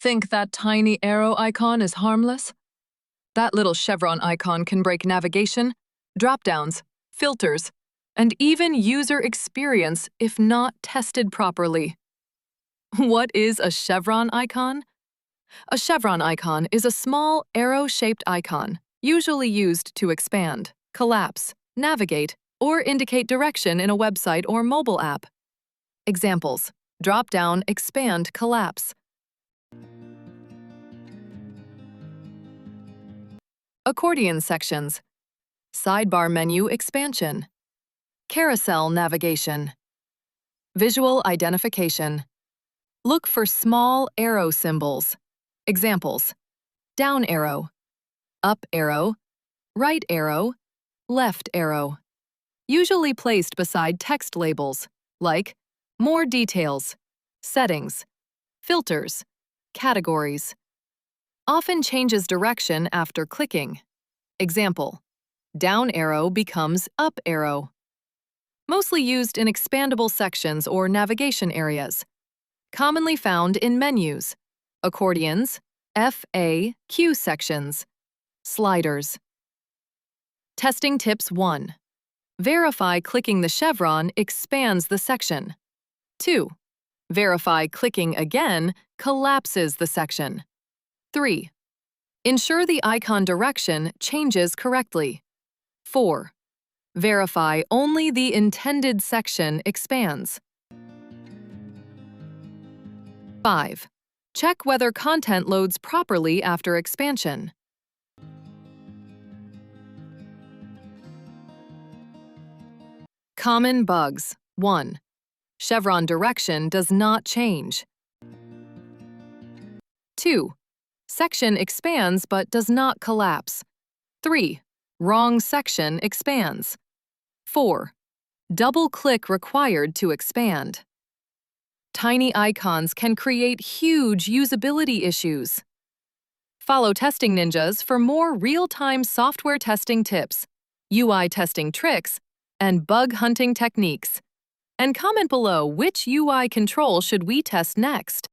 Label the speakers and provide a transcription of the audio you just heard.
Speaker 1: Think that tiny arrow icon is harmless? That little chevron icon can break navigation, drop-downs, filters, and even user experience if not tested properly. What is a chevron icon? A chevron icon is a small arrow-shaped icon, usually used to expand, collapse, navigate, or indicate direction in a website or mobile app. Examples: drop-down, expand, collapse. Accordion sections, sidebar menu expansion, carousel navigation, visual identification. Look for small arrow symbols. Examples: down arrow, up arrow, right arrow, left arrow. Usually placed beside text labels like more details, settings, filters, categories. Often changes direction after clicking. Example: down arrow becomes up arrow. Mostly used in expandable sections or navigation areas. Commonly found in menus, accordions, FAQ sections, sliders. Testing tips 1. Verify clicking the chevron expands the section. 2. Verify clicking again collapses the section. 3. Ensure the icon direction changes correctly. 4. Verify only the intended section expands. 5. Check whether content loads properly after expansion. Common bugs. 1. Chevron direction does not change. 2. Section expands but does not collapse. 3. Wrong section expands. 4. Double-click required to expand. Tiny icons can create huge usability issues. Follow Testing Ninjas for more real-time software testing tips, UI testing tricks, and bug hunting techniques. And comment below which UI control should we test next.